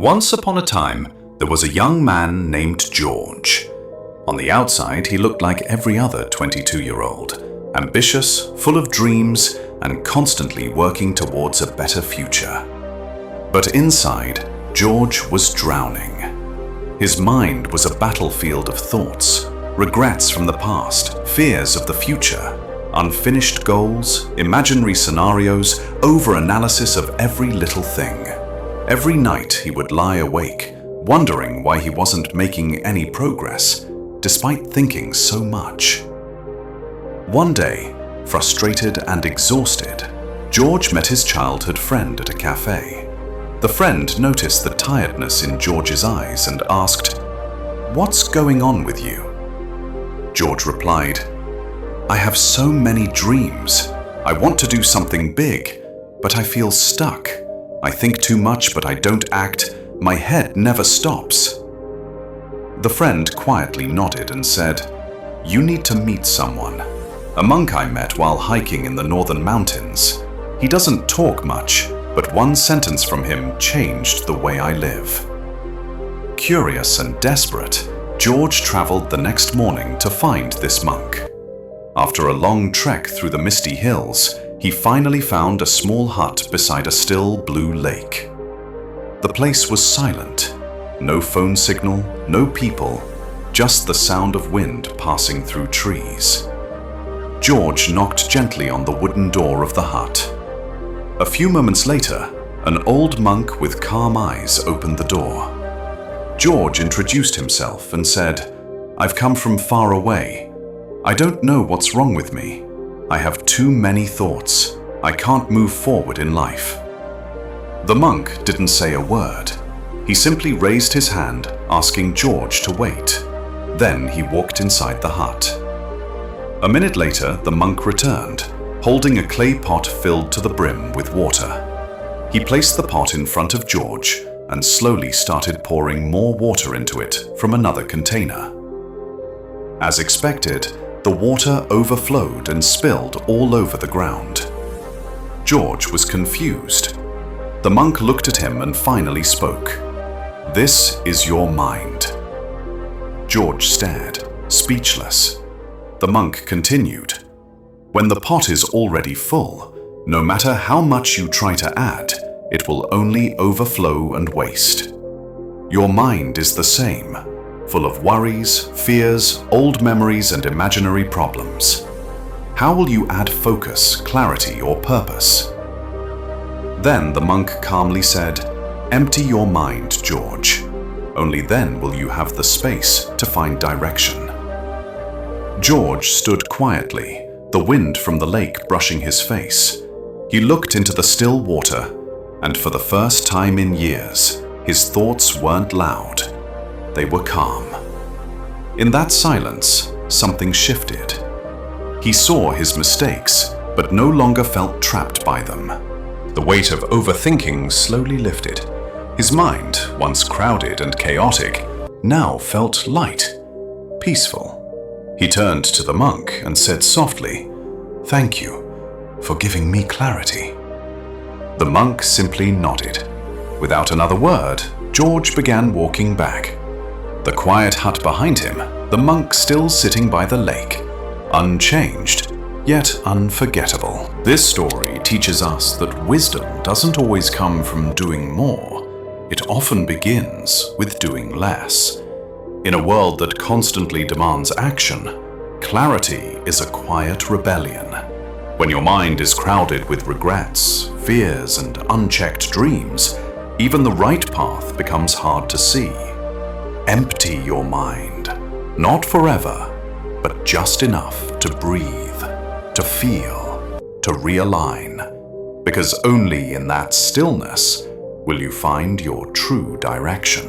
Once upon a time, there was a young man named George. On the outside, he looked like every other 22-year-old, ambitious, full of dreams, and constantly working towards a better future. But inside, George was drowning. His mind was a battlefield of thoughts, regrets from the past, fears of the future, unfinished goals, imaginary scenarios, over-analysis of every little thing. Every night he would lie awake, wondering why he wasn't making any progress, despite thinking so much. One day, frustrated and exhausted, George met his childhood friend at a cafe. The friend noticed the tiredness in George's eyes and asked, "What's going on with you?" George replied, "I have so many dreams. I want to do something big, but I feel stuck. I think too much, but I don't act. My head never stops." The friend quietly nodded and said, "You need to meet someone. A monk I met while hiking in the northern mountains. He doesn't talk much, but one sentence from him changed the way I live." Curious and desperate, George traveled the next morning to find this monk. After a long trek through the misty hills, he finally found a small hut beside a still blue lake. The place was silent. No phone signal, no people, just the sound of wind passing through trees. George knocked gently on the wooden door of the hut. A few moments later, an old monk with calm eyes opened the door. George introduced himself and said, "I've come from far away. I don't know what's wrong with me. I have too many thoughts. I can't move forward in life." The monk didn't say a word. He simply raised his hand, asking George to wait. Then he walked inside the hut. A minute later, the monk returned, holding a clay pot filled to the brim with water. He placed the pot in front of George and slowly started pouring more water into it from another container. As expected, the water overflowed and spilled all over the ground. George was confused. The monk looked at him and finally spoke. "This is your mind." George stared, speechless. The monk continued, "When the pot is already full, no matter how much you try to add, it will only overflow and waste. Your mind is the same, full of worries, fears, old memories, and imaginary problems. How will you add focus, clarity, or purpose?" Then the monk calmly said, "Empty your mind, George. Only then will you have the space to find direction." George stood quietly, the wind from the lake brushing his face. He looked into the still water, and for the first time in years, his thoughts weren't loud. They were calm. In that silence, something shifted. He saw his mistakes, but no longer felt trapped by them. The weight of overthinking slowly lifted. His mind, once crowded and chaotic, now felt light, peaceful. He turned to the monk and said softly, "Thank you for giving me clarity." The monk simply nodded. Without another word, George began walking back. The quiet hut behind him, the monk still sitting by the lake, unchanged, yet unforgettable. This story teaches us that wisdom doesn't always come from doing more. It often begins with doing less. In a world that constantly demands action, clarity is a quiet rebellion. When your mind is crowded with regrets, fears, and unchecked dreams, even the right path becomes hard to see. Empty your mind, not forever, but just enough to breathe, to feel, to realign, because only in that stillness will you find your true direction.